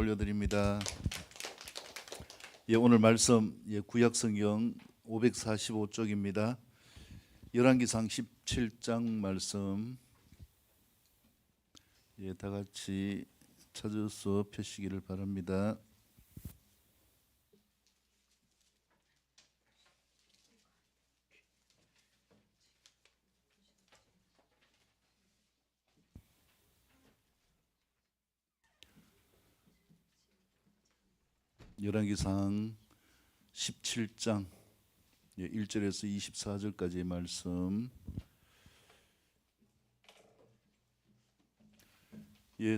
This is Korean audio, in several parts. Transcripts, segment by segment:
올려드립니다. 오늘 말씀 구약성경 545쪽입니다. 열왕기상 17장 말씀 다 같이 찾아서 펴시기를 바랍니다. 열왕기상 17장 1절에서 24절까지의 말씀.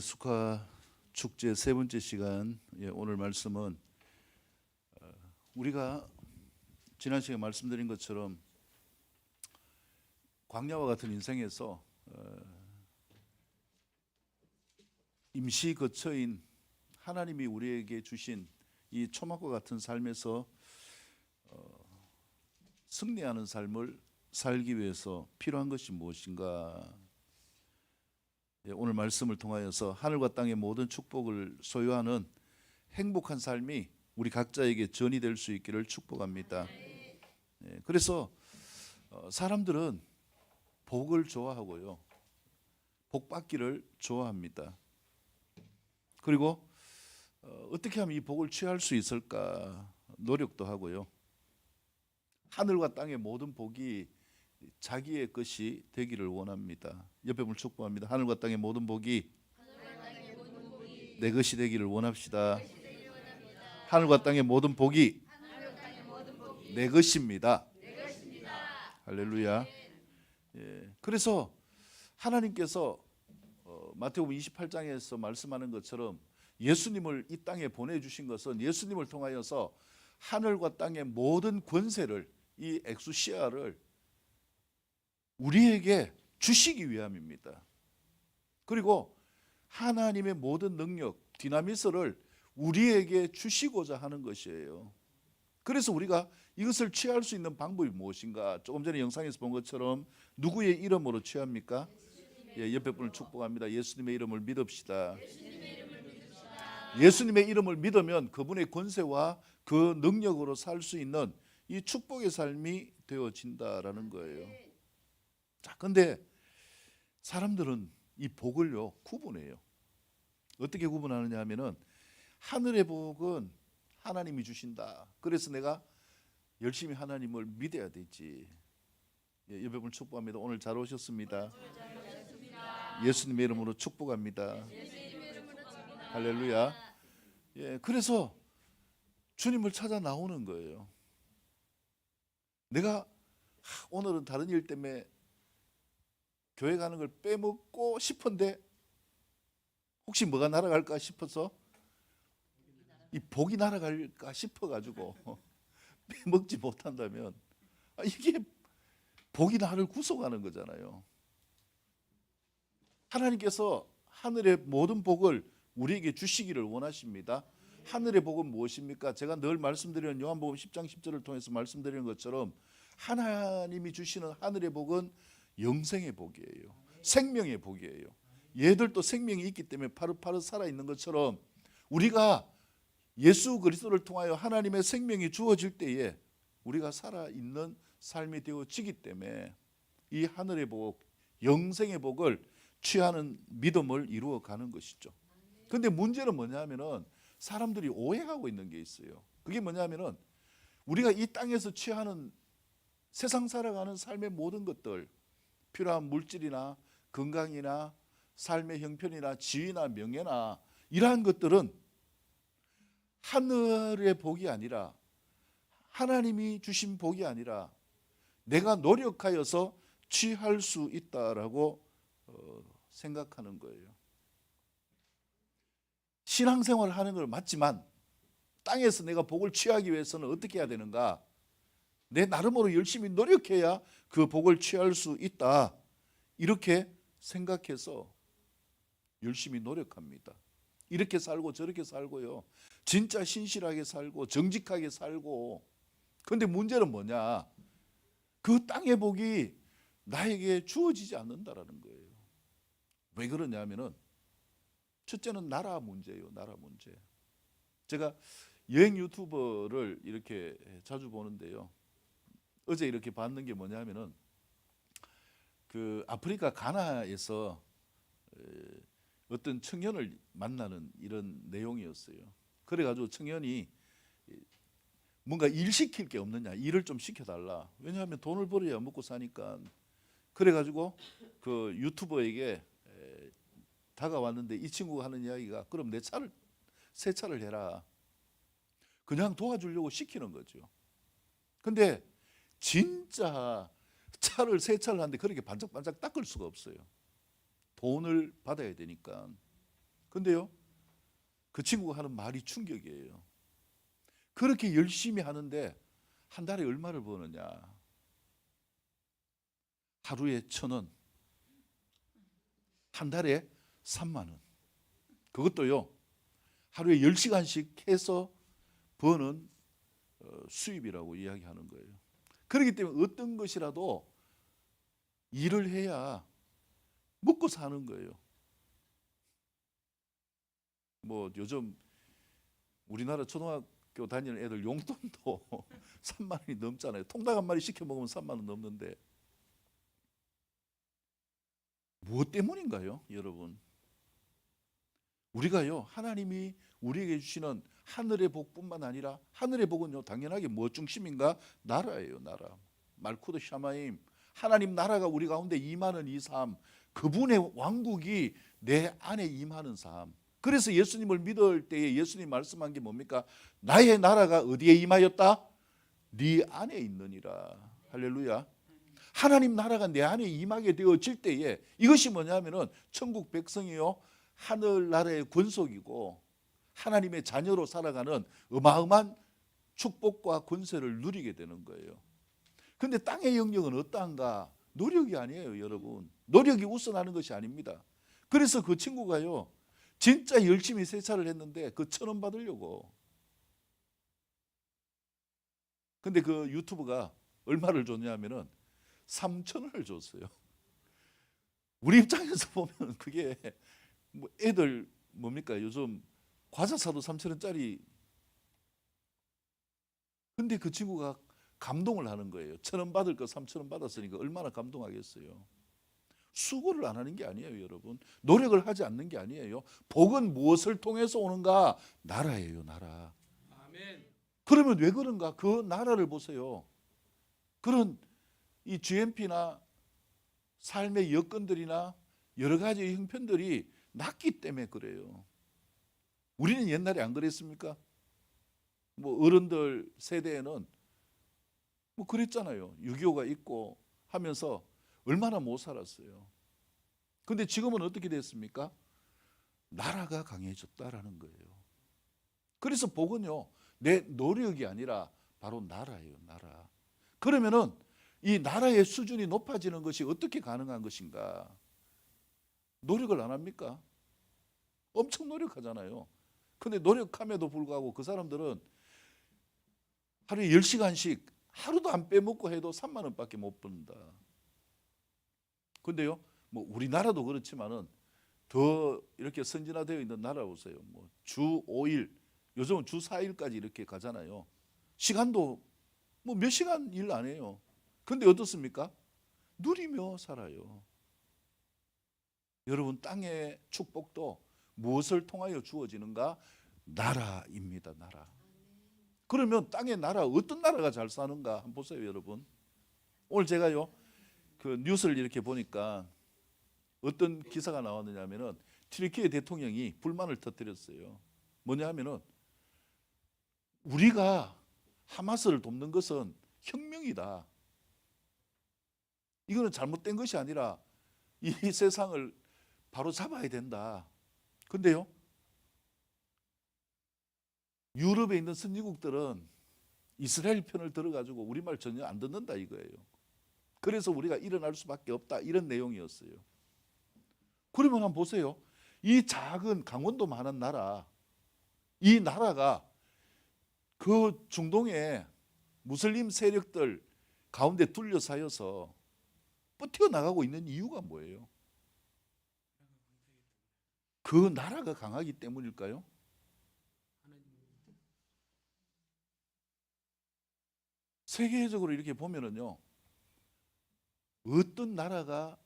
수카 축제 세 번째 시간. 오늘 말씀은 우리가 지난 시간에 말씀드린 것처럼 광야와 같은 인생에서 임시 거처인 하나님이 우리에게 주신 이 초막과 같은 삶에서 승리하는 삶을 살기 위해서 필요한 것이 무엇인가? 오늘 말씀을 통하여서 하늘과 땅의 모든 축복을 소유하는 행복한 삶이 우리 각자에게 전이 될 수 있기를 축복합니다. 그래서 사람들은 복을 좋아하고요, 복 받기를 좋아합니다. 그리고 어떻게 하면 이 복을 취할 수 있을까 노력도 하고요. 하늘과 땅의 모든 복이 자기의 것이 되기를 원합니다. 옆에 분 축복합니다. 하늘과 땅의 모든 복이 내 것이 되기를 원합시다. 하늘과 땅의 모든 복이 내 것입니다. 할렐루야. 그래서 하나님께서 마태복음 28장에서 말씀하는 것처럼 예수님을 이 땅에 보내주신 것은 예수님을 통하여서 하늘과 땅의 모든 권세를, 이 엑수시아를 우리에게 주시기 위함입니다. 그리고 하나님의 모든 능력, 디나미스를 우리에게 주시고자 하는 것이에요. 그래서 우리가 이것을 취할 수 있는 방법이 무엇인가? 조금 전에 영상에서 본 것처럼 누구의 이름으로 취합니까? 옆에 분을 축복합니다. 예수님의 이름을 믿읍시다. 예수님의 이름을 믿으면 그분의 권세와 그 능력으로 살 수 있는 이 축복의 삶이 되어진다라는 거예요. 자, 근데 사람들은 이 복을요 구분해요. 어떻게 구분하느냐 하면은 하늘의 복은 하나님이 주신다. 그래서 내가 열심히 하나님을 믿어야 되지. 옆에 분 축복합니다. 오늘 잘 오셨습니다. 예수님의 이름으로 축복합니다. 할렐루야. 그래서 주님을 찾아 나오는 거예요. 내가 오늘은 다른 일 때문에 교회 가는 걸 빼먹고 싶은데 혹시 뭐가 날아갈까 싶어서 이 복이 날아갈까 싶어가지고 빼먹지 못한다면 이게 복이 나를 구속하는 거잖아요. 하나님께서 하늘의 모든 복을 우리에게 주시기를 원하십니다. 하늘의 복은 무엇입니까? 제가 늘 말씀드리는 요한복음 10장 10절을 통해서 말씀드리는 것처럼 하나님이 주시는 하늘의 복은 영생의 복이에요. 생명의 복이에요. 얘들도 생명이 있기 때문에 파릇파릇 살아있는 것처럼 우리가 예수 그리스도를 통하여 하나님의 생명이 주어질 때에 우리가 살아있는 삶이 되어지기 때문에 이 하늘의 복, 영생의 복을 취하는 믿음을 이루어가는 것이죠. 그런데 문제는 뭐냐면은 사람들이 오해하고 있는 게 있어요. 그게 뭐냐면은 우리가 이 땅에서 취하는 세상 살아가는 삶의 모든 것들, 필요한 물질이나 건강이나 삶의 형편이나 지위나 명예나 이러한 것들은 하늘의 복이 아니라, 하나님이 주신 복이 아니라 내가 노력하여서 취할 수 있다라고 생각하는 거예요. 신앙생활을 하는 건 맞지만 땅에서 내가 복을 취하기 위해서는 어떻게 해야 되는가? 내 나름으로 열심히 노력해야 그 복을 취할 수 있다, 이렇게 생각해서 열심히 노력합니다. 이렇게 살고 저렇게 살고요, 진짜 신실하게 살고 정직하게 살고. 그런데 문제는 뭐냐? 그 땅의 복이 나에게 주어지지 않는다라는 거예요. 왜 그러냐면은 첫째는 나라 문제예요. 나라 문제. 제가 여행 유튜버를 이렇게 자주 보는데요. 어제 이렇게 봤는 게 뭐냐면은 그 아프리카 가나에서 어떤 청년을 만나는 이런 내용이었어요. 그래가지고 청년이 뭔가 일 시킬 게 없느냐, 일을 좀 시켜달라. 왜냐하면 돈을 벌어야 먹고 사니까. 그래가지고 그 유튜버에게 다가왔는데 이 친구가 하는 이야기가 그럼 내 차를 세차를 해라. 그냥 도와주려고 시키는 거죠. 근데 진짜 차를 세차를 하는데 그렇게 반짝반짝 닦을 수가 없어요. 돈을 받아야 되니까. 근데요, 그 친구가 하는 말이 충격이에요. 그렇게 열심히 하는데 한 달에 얼마를 버느냐? 하루에 1,000원, 한 달에 3만 원. 그것도요, 하루에 10시간씩 해서 버는 수입이라고 이야기하는 거예요. 그렇기 때문에 어떤 것이라도 일을 해야 먹고 사는 거예요. 뭐 요즘 우리나라 초등학교 다니는 애들 용돈도 3만 원이 넘잖아요. 통닭 한 마리 시켜 먹으면 3만 원 넘는데 무엇 때문인가요, 여러분? 우리가요, 하나님이 우리에게 주시는 하늘의 복뿐만 아니라 하늘의 복은요, 당연하게 무엇 중심인가? 나라예요, 나라. 말쿠도 샤마임, 하나님 나라가 우리 가운데 임하는 이 삶, 그분의 왕국이 내 안에 임하는 삶. 그래서 예수님을 믿을 때에 예수님 말씀한 게 뭡니까? 나의 나라가 어디에 임하였다? 네 안에 있느니라. 할렐루야. 하나님 나라가 내 안에 임하게 되어질 때에 이것이 뭐냐면은 천국 백성이요, 하늘나라의 권속이고 하나님의 자녀로 살아가는 어마어마한 축복과 권세를 누리게 되는 거예요. 근데 땅의 영역은 어떠한가? 노력이 아니에요, 여러분. 노력이 우선하는 것이 아닙니다. 그래서 그 친구가요, 진짜 열심히 세차를 했는데 그 1,000원 받으려고. 근데 그 유튜브가 얼마를 줬냐면은 3,000원을 줬어요. 우리 입장에서 보면 그게 뭐 애들 뭡니까? 요즘 과자 사도 3,000원짜리. 근데 그 친구가 감동을 하는 거예요. 1,000원 받을 거 3,000원 받았으니까 얼마나 감동하겠어요. 수고를 안 하는 게 아니에요, 여러분. 노력을 하지 않는 게 아니에요. 복은 무엇을 통해서 오는가? 나라예요, 나라. 아멘. 그러면 왜 그런가? 그 나라를 보세요. 그런 이 GMP나 삶의 여건들이나 여러 가지 형편들이 낮기 때문에 그래요. 우리는 옛날에 안 그랬습니까? 뭐 어른들 세대에는 뭐 그랬잖아요. 6.25가 있고 하면서 얼마나 못 살았어요. 근데 지금은 어떻게 됐습니까? 나라가 강해졌다라는 거예요. 그래서 복은요, 내 노력이 아니라 바로 나라예요, 나라. 그러면은 이 나라의 수준이 높아지는 것이 어떻게 가능한 것인가? 노력을 안 합니까? 엄청 노력하잖아요. 근데 노력함에도 불구하고 그 사람들은 하루에 10시간씩 하루도 안 빼먹고 해도 3만 원밖에 못 번다. 근데요, 뭐 우리나라도 그렇지만은 더 이렇게 선진화되어 있는 나라 보세요. 뭐 주 5일, 요즘은 주 4일까지 이렇게 가잖아요. 시간도 뭐 몇 시간 일 안 해요. 근데 어떻습니까? 누리며 살아요. 여러분, 땅의 축복도 무엇을 통하여 주어지는가? 나라입니다, 나라. 그러면 땅의 나라, 어떤 나라가 잘 사는가 한번 보세요, 여러분. 오늘 제가요, 그 뉴스를 이렇게 보니까 어떤 기사가 나왔느냐면은 튀르키예 대통령이 불만을 터뜨렸어요. 뭐냐 하면은 우리가 하마스를 돕는 것은 혁명이다. 이거는 잘못된 것이 아니라 이 세상을 바로 잡아야 된다. 근데요, 유럽에 있는 선진국들은 이스라엘 편을 들어가지고 우리 말 전혀 안 듣는다 이거예요. 그래서 우리가 일어날 수밖에 없다, 이런 내용이었어요. 그러면 한번 보세요. 이 작은 강원도만한 나라, 이 나라가 그 중동의 무슬림 세력들 가운데 둘러싸여서 버텨나가고 있는 이유가 뭐예요? 그 나라가 강하기 때문일까요? 세계적으로 이렇게 보면은요, 어떤 나라가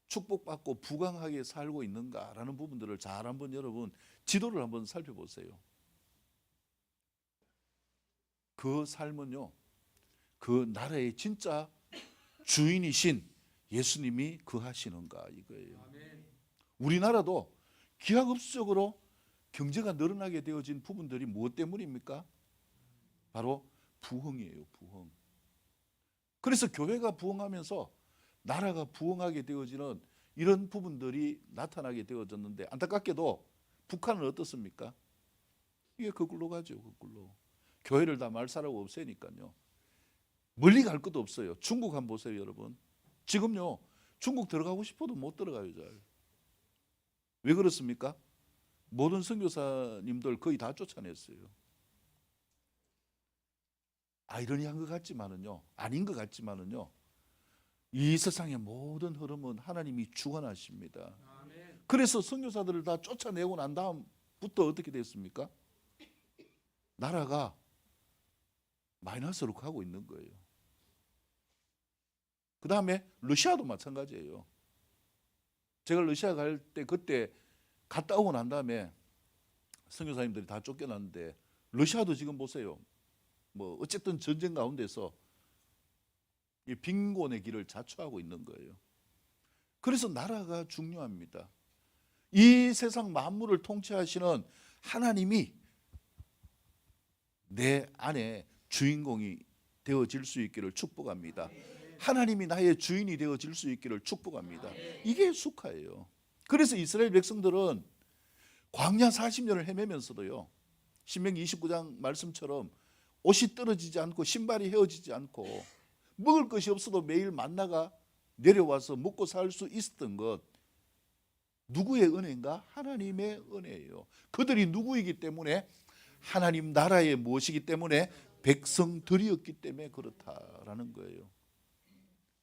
축복받고 부강하게 살고 있는가라는 부분들을 잘 한번 여러분 지도를 한번 살펴보세요. 그 삶은요, 그 나라의 진짜 주인이신 예수님이 거하시는가 이거예요. 우리나라도 기하급수적으로 경제가 늘어나게 되어진 부분들이 무엇 때문입니까? 바로 부흥이에요. 부흥. 그래서 교회가 부흥하면서 나라가 부흥하게 되어지는 이런 부분들이 나타나게 되어졌는데, 안타깝게도 북한은 어떻습니까? 이게 거꾸로 가죠. 거꾸로. 교회를 다 말살하고 없애니까요. 멀리 갈 것도 없어요. 중국 한번 보세요, 여러분. 지금요, 중국 들어가고 싶어도 못 들어가요, 잘. 왜 그렇습니까? 모든 선교사님들 거의 다 쫓아냈어요. 아이러니한 것 같지만은요, 아닌 것 같지만은요, 이 세상의 모든 흐름은 하나님이 주관하십니다. 그래서 선교사들을 다 쫓아내고 난 다음부터 어떻게 됐습니까? 나라가 마이너스로 가고 있는 거예요. 그 다음에 러시아도 마찬가지예요. 제가 러시아 갈 때 그때 갔다 오고 난 다음에 선교사님들이 다 쫓겨났는데, 러시아도 지금 보세요. 뭐 어쨌든 전쟁 가운데서 이 빈곤의 길을 자초하고 있는 거예요. 그래서 나라가 중요합니다. 이 세상 만물을 통치하시는 하나님이 내 안에 주인공이 되어질 수 있기를 축복합니다. 하나님이 나의 주인이 되어질 수 있기를 축복합니다. 이게 수카예요. 그래서 이스라엘 백성들은 광야 40년을 헤매면서도요, 신명기 29장 말씀처럼 옷이 떨어지지 않고 신발이 헤어지지 않고 먹을 것이 없어도 매일 만나가 내려와서 먹고 살 수 있었던 것, 누구의 은혜인가? 하나님의 은혜예요. 그들이 누구이기 때문에? 하나님 나라의 무엇이기 때문에? 백성들이었기 때문에 그렇다라는 거예요.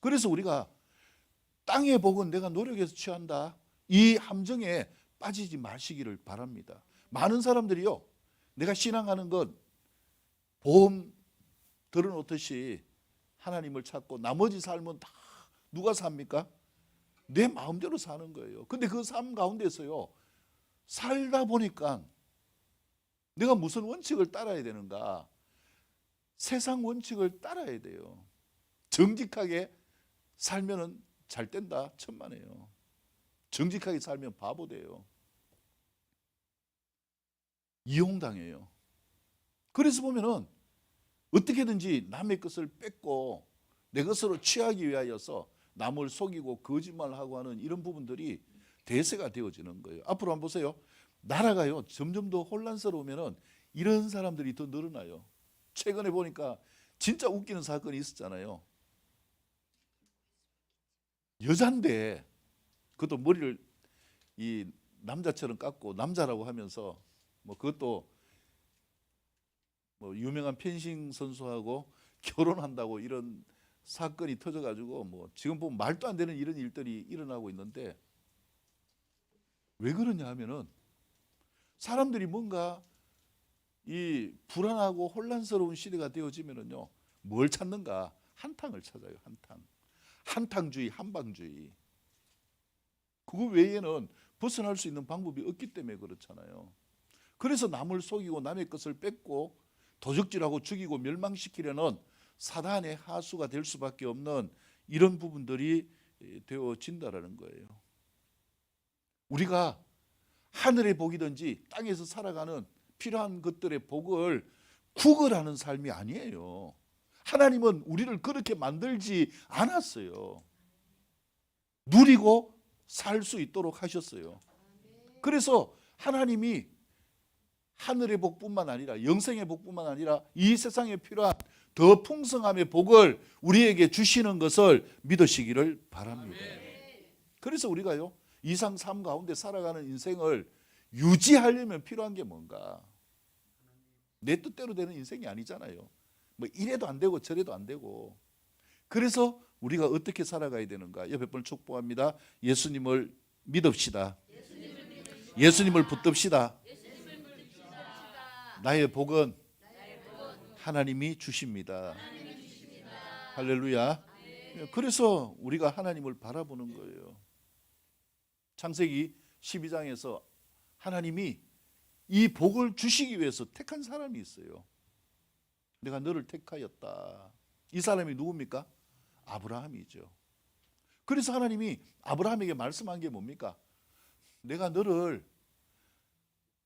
그래서 우리가 땅의 복은 내가 노력해서 취한다, 이 함정에 빠지지 마시기를 바랍니다. 많은 사람들이요, 내가 신앙하는 건 보험 들어놓듯이 하나님을 찾고 나머지 삶은 다 누가 삽니까? 내 마음대로 사는 거예요. 근데 그 삶 가운데서요, 살다 보니까 내가 무슨 원칙을 따라야 되는가? 세상 원칙을 따라야 돼요. 정직하게 살면은 잘 된다, 천만에요. 정직하게 살면 바보 돼요. 이용당해요. 그래서 보면은 어떻게든지 남의 것을 뺏고 내 것으로 취하기 위하여서 남을 속이고 거짓말하고 하는 이런 부분들이 대세가 되어지는 거예요. 앞으로 한번 보세요. 나라가요, 점점 더 혼란스러우면은 이런 사람들이 더 늘어나요. 최근에 보니까 진짜 웃기는 사건이 있었잖아요. 여잔데 그것도 머리를 이 남자처럼 깎고 남자라고 하면서 뭐 그것도 뭐 유명한 펜싱 선수하고 결혼한다고 이런 사건이 터져가지고 뭐 지금 보면 말도 안 되는 이런 일들이 일어나고 있는데, 왜 그러냐 하면은 사람들이 뭔가 이 불안하고 혼란스러운 시대가 되어지면은요, 뭘 찾는가? 한탕을 찾아요. 한탕주의, 한방주의. 그거 외에는 벗어날 수 있는 방법이 없기 때문에 그렇잖아요. 그래서 남을 속이고 남의 것을 뺏고 도적질하고 죽이고 멸망시키려는 사단의 하수가 될 수밖에 없는 이런 부분들이 되어진다라는 거예요. 우리가 하늘의 복이든지 땅에서 살아가는 필요한 것들의 복을 구걸하는 삶이 아니에요. 하나님은 우리를 그렇게 만들지 않았어요. 누리고 살 수 있도록 하셨어요. 그래서 하나님이 하늘의 복뿐만 아니라 영생의 복뿐만 아니라 이 세상에 필요한 더 풍성함의 복을 우리에게 주시는 것을 믿으시기를 바랍니다. 그래서 우리가요, 이상 삶 가운데 살아가는 인생을 유지하려면 필요한 게 뭔가? 내 뜻대로 되는 인생이 아니잖아요. 뭐 이래도 안 되고 저래도 안 되고. 그래서 우리가 어떻게 살아가야 되는가? 옆에 분을 축복합니다. 예수님을 믿읍시다. 예수님을 붙듭시다. 나의 복은 하나님이 주십니다. 할렐루야. 그래서 우리가 하나님을 바라보는 거예요. 창세기 12장에서 하나님이 이 복을 주시기 위해서 택한 사람이 있어요. 내가 너를 택하였다. 이 사람이 누굽니까? 아브라함이죠. 그래서 하나님이 아브라함에게 말씀한 게 뭡니까? 내가 너를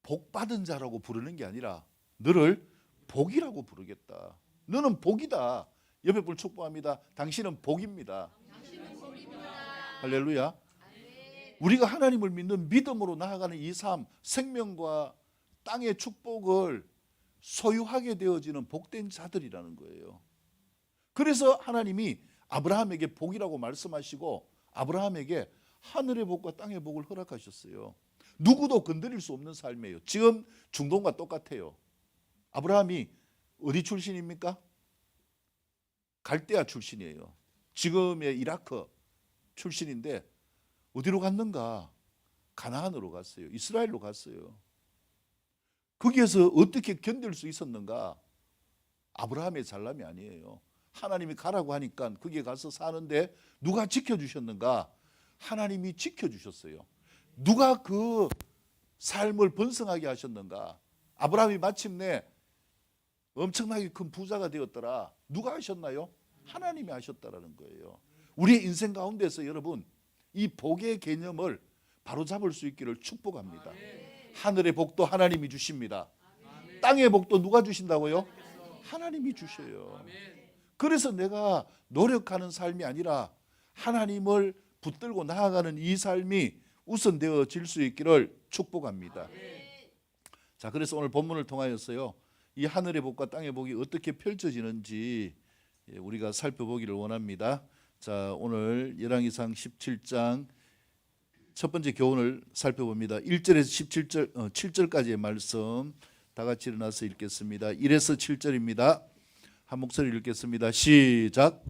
복 받은 자라고 부르는 게 아니라 너를 복이라고 부르겠다. 너는 복이다. 옆에 분 축복합니다. 당신은 복입니다. 할렐루야. 우리가 하나님을 믿는 믿음으로 나아가는 이 삶, 생명과 땅의 축복을 소유하게 되어지는 복된 자들이라는 거예요. 그래서 하나님이 아브라함에게 복이라고 말씀하시고 아브라함에게 하늘의 복과 땅의 복을 허락하셨어요. 누구도 건드릴 수 없는 삶이에요. 지금 중동과 똑같아요. 아브라함이 어디 출신입니까? 갈대아 출신이에요. 지금의 이라크 출신인데 어디로 갔는가? 가나안으로 갔어요. 이스라엘로 갔어요. 거기에서 어떻게 견딜 수 있었는가? 아브라함의 잘남이 아니에요. 하나님이 가라고 하니까 거기에 가서 사는데 누가 지켜주셨는가? 하나님이 지켜주셨어요. 누가 그 삶을 번성하게 하셨는가? 아브라함이 마침내 엄청나게 큰 부자가 되었더라. 누가 하셨나요? 하나님이 하셨다라는 거예요. 우리의 인생 가운데서 여러분 이 복의 개념을 바로잡을 수 있기를 축복합니다. 하늘의 복도 하나님이 주십니다. 땅의 복도 누가 주신다고요? 하나님이 주셔요. 그래서 내가 노력하는 삶이 아니라 하나님을 붙들고 나아가는 이 삶이 우선되어질 수 있기를 축복합니다. 자, 그래서 오늘 본문을 통하여서요, 이 하늘의 복과 땅의 복이 어떻게 펼쳐지는지 우리가 살펴보기를 원합니다. 자, 오늘 열왕기상 17장 첫 번째 교훈을 살펴봅니다. 1절에서 7절까지의 말씀 다 같이 일어나서 읽겠습니다. 1에서 7절입니다. 한 목소리 읽겠습니다. 시작.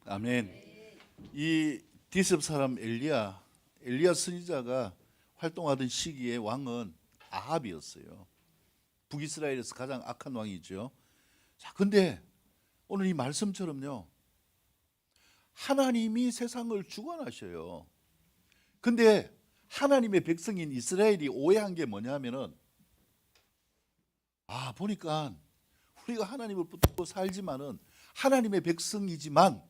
아멘. 이 디습 사람 엘리야 선지자가 활동하던 시기에 왕은 아합이었어요. 북이스라엘에서 가장 악한 왕이죠. 자, 근데 오늘 이 말씀처럼요, 하나님이 세상을 주관하셔요. 근데 하나님의 백성인 이스라엘이 오해한 게 뭐냐면은, 보니까 우리가 하나님을 붙들고 살지만은 하나님의 백성이지만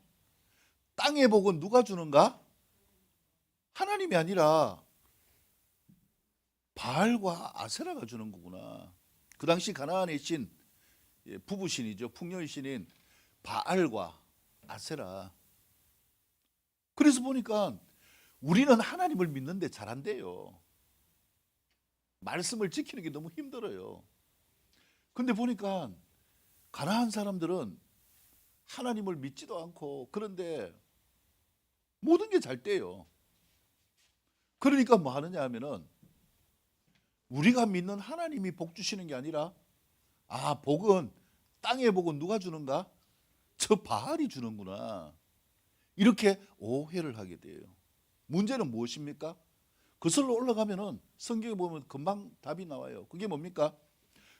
땅의 복은 누가 주는가? 하나님이 아니라 바알과 아세라가 주는 거구나. 그 당시 가나안의 신, 부부신이죠. 풍요의 신인 바알과 아세라. 그래서 보니까 우리는 하나님을 믿는데 잘한대요. 말씀을 지키는 게 너무 힘들어요. 근데 보니까 가나안 사람들은 하나님을 믿지도 않고 그런데 모든 게 잘 돼요. 그러니까 뭐 하느냐 하면은 우리가 믿는 하나님이 복 주시는 게 아니라 복은 땅의 복은 누가 주는가? 저 바알이 주는구나. 이렇게 오해를 하게 돼요. 문제는 무엇입니까? 그슬로 올라가면은 성경에 보면 금방 답이 나와요. 그게 뭡니까?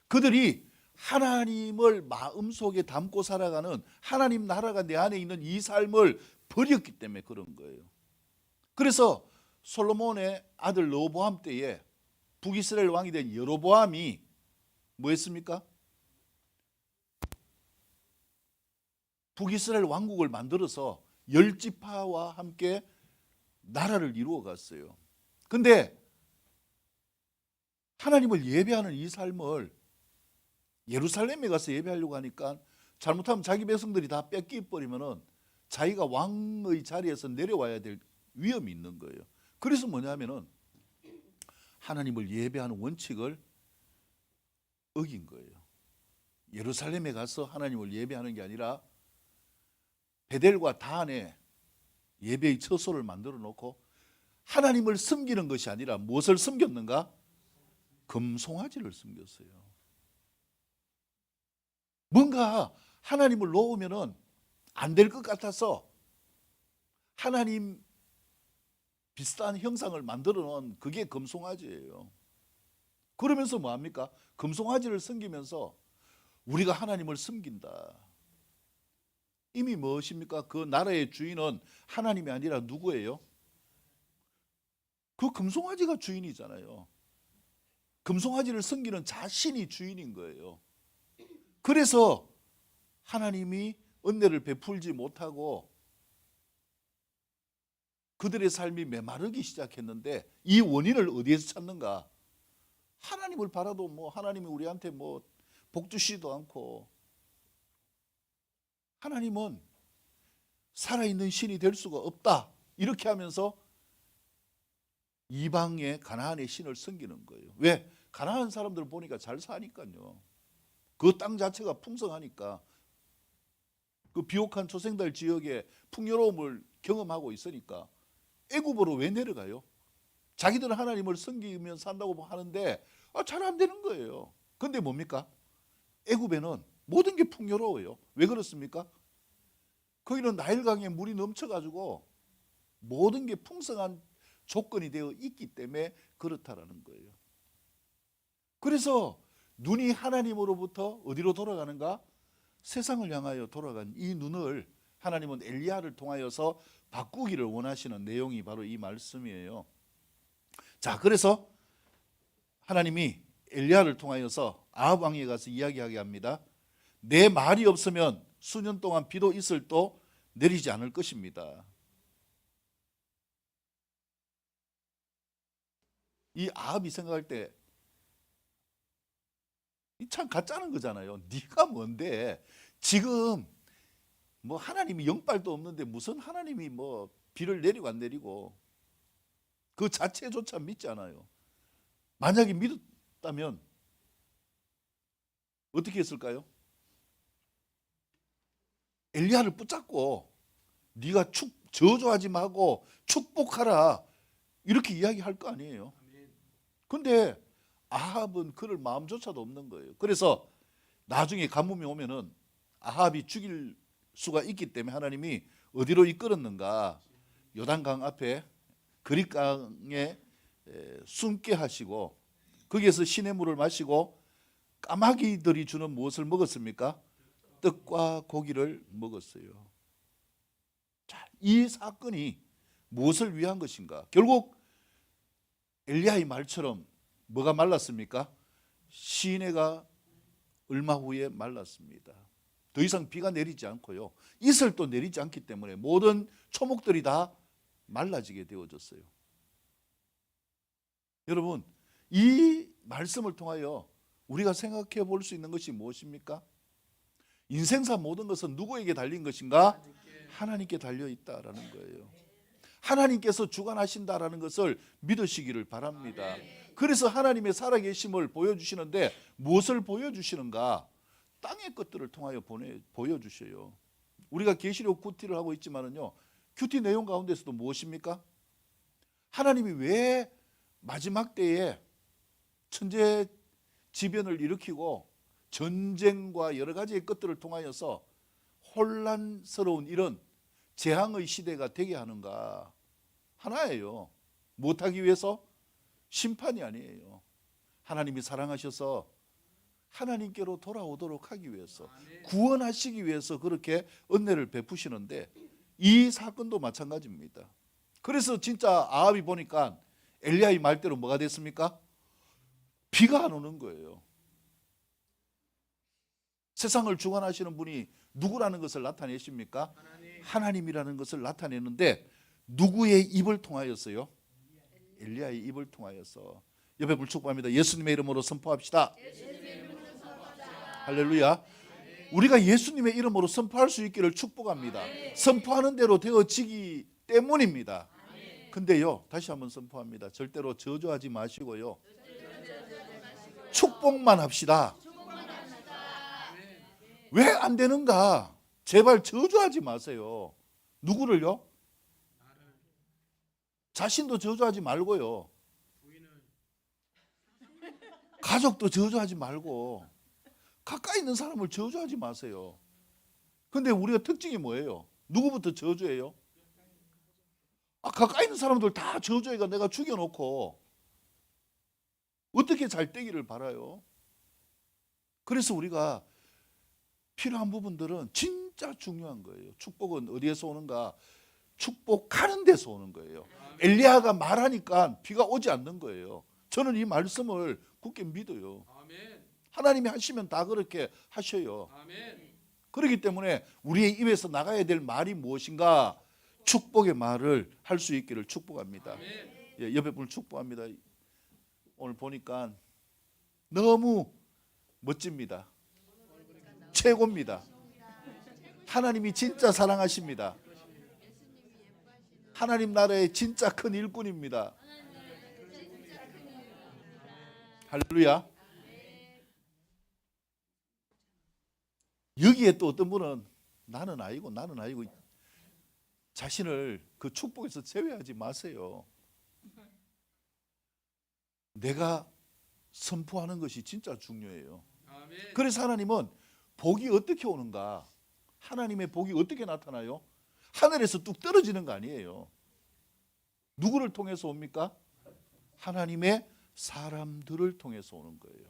그들이 하나님을 마음속에 담고 살아가는 하나님 나라가 내 안에 있는 이 삶을 버렸기 때문에 그런 거예요. 그래서 솔로몬의 아들 르호보암 때에 북이스라엘 왕이 된 여로보암이 뭐 했습니까? 북이스라엘 왕국을 만들어서 10지파와 함께 나라를 이루어 갔어요. 근데 하나님을 예배하는 이 삶을 예루살렘에 가서 예배하려고 하니까 잘못하면 자기 백성들이 다 뺏기버리면은 자기가 왕의 자리에서 내려와야 될 위험이 있는 거예요. 그래서 뭐냐면은 하나님을 예배하는 원칙을 어긴 거예요. 예루살렘에 가서 하나님을 예배하는 게 아니라 베델과 다한에 예배의 처소를 만들어 놓고 하나님을 섬기는 것이 아니라 무엇을 섬겼는가? 금송아지를 섬겼어요. 뭔가 하나님을 놓으면은 안 될 것 같아서 하나님 비슷한 형상을 만들어 놓은 그게 금송아지예요. 그러면서 뭐합니까? 금송아지를 섬기면서 우리가 하나님을 섬긴다. 이미 무엇입니까? 그 나라의 주인은 하나님이 아니라 누구예요? 그 금송아지가 주인이잖아요. 금송아지를 섬기는 자신이 주인인 거예요. 그래서 하나님이 은혜를 베풀지 못하고 그들의 삶이 메마르기 시작했는데 이 원인을 어디에서 찾는가? 하나님을 바라도 뭐 하나님이 우리한테 뭐 복 주시지도 않고 하나님은 살아있는 신이 될 수가 없다. 이렇게 하면서 이방의 가나안의 신을 섬기는 거예요. 왜? 가나안 사람들 보니까 잘 사니까요. 그 땅 자체가 풍성하니까 그 비옥한 초생달 지역에 풍요로움을 경험하고 있으니까 애굽으로 왜 내려가요? 자기들은 하나님을 섬기며 산다고 하는데 잘 안 되는 거예요. 근데 뭡니까? 애굽에는 모든 게 풍요로워요. 왜 그렇습니까? 거기는 나일강에 물이 넘쳐가지고 모든 게 풍성한 조건이 되어 있기 때문에 그렇다라는 거예요. 그래서 눈이 하나님으로부터 어디로 돌아가는가? 세상을 향하여 돌아간 이 눈을 하나님은 엘리야를 통하여서 바꾸기를 원하시는 내용이 바로 이 말씀이에요. 자, 그래서 하나님이 엘리야를 통하여서 아합 왕에 가서 이야기하게 합니다. 내 말이 없으면 수년 동안 비도 이슬도 내리지 않을 것입니다. 이 아합이 생각할 때 참 가짜는 거잖아요. 네가 뭔데 지금 뭐 하나님이 영빨도 없는데 무슨 하나님이 뭐 비를 내리고 안 내리고 그 자체조차 믿지 않아요. 만약에 믿었다면 어떻게 했을까요? 엘리야를 붙잡고 네가 저주하지 말고 축복하라 이렇게 이야기할 거 아니에요. 근데 아합은 그럴 마음조차도 없는 거예요. 그래서 나중에 가뭄이 오면은 아합이 죽일 수가 있기 때문에 하나님이 어디로 이끌었는가? 요단강 앞에 그릿강에 숨게 하시고 거기에서 시냇물을 마시고 까마귀들이 주는 무엇을 먹었습니까? 떡과 고기를 먹었어요. 자, 이 사건이 무엇을 위한 것인가? 결국 엘리야의 말처럼 뭐가 말랐습니까? 시내가 얼마 후에 말랐습니다. 더 이상 비가 내리지 않고요. 이슬도 내리지 않기 때문에 모든 초목들이 다 말라지게 되어졌어요. 여러분, 이 말씀을 통하여 우리가 생각해 볼 수 있는 것이 무엇입니까? 인생사 모든 것은 누구에게 달린 것인가? 하나님께 달려 있다라는 거예요. 하나님께서 주관하신다라는 것을 믿으시기를 바랍니다. 그래서 하나님의 살아계심을 보여주시는데 무엇을 보여주시는가? 땅의 것들을 통하여 보여주셔요. 우리가 계시록 큐티를 하고 있지만은요, 큐티 내용 가운데서도 무엇입니까? 하나님이 왜 마지막 때에 천재지변을 일으키고 전쟁과 여러 가지의 것들을 통하여서 혼란스러운 이런 재앙의 시대가 되게 하는가? 하나예요. 못하기 위해서? 심판이 아니에요. 하나님이 사랑하셔서 하나님께로 돌아오도록 하기 위해서, 구원하시기 위해서 그렇게 은혜를 베푸시는데 이 사건도 마찬가지입니다. 그래서 진짜 아합이 보니까 엘리야의 말대로 뭐가 됐습니까? 비가 안 오는 거예요. 세상을 주관하시는 분이 누구라는 것을 나타내십니까? 하나님이라는 것을 나타내는데 누구의 입을 통하였어요? 엘리야의 입을 통하여서. 옆에 불축복합니다. 예수님의 이름으로 선포합시다. 할렐루야. 우리가 예수님의 이름으로 선포할 수 있기를 축복합니다. 선포하는 대로 되어지기 때문입니다. 근데요, 다시 한번 선포합니다. 절대로 저주하지 마시고요. 축복만 합시다. 왜 안 되는가? 제발 저주하지 마세요. 누구를요? 자신도 저주하지 말고요. 가족도 저주하지 말고 가까이 있는 사람을 저주하지 마세요. 근데 우리가 특징이 뭐예요? 누구부터 저주해요? 가까이 있는 사람들 다 저주해가 내가 죽여놓고 어떻게 잘 되기를 바라요? 그래서 우리가 필요한 부분들은 진짜 중요한 거예요. 축복은 어디에서 오는가? 축복하는 데서 오는 거예요. 엘리야가 말하니까 비가 오지 않는 거예요. 저는 이 말씀을 굳게 믿어요. 하나님이 하시면 다 그렇게 하셔요. 그렇기 때문에 우리의 입에서 나가야 될 말이 무엇인가? 축복의 말을 할 수 있기를 축복합니다. 예, 옆에 분을 축복합니다. 오늘 보니까 너무 멋집니다. 최고입니다. 하나님이 진짜 사랑하십니다. 하나님 나라의 진짜 큰 일꾼입니다. 할렐루야. 여기에 또 어떤 분은 나는 아니고 자신을 그 축복에서 제외하지 마세요. 내가 선포하는 것이 진짜 중요해요. 그래서 하나님은 복이 어떻게 오는가? 하나님의 복이 어떻게 나타나요? 하늘에서 뚝 떨어지는 거 아니에요. 누구를 통해서 옵니까? 하나님의 사람들을 통해서 오는 거예요.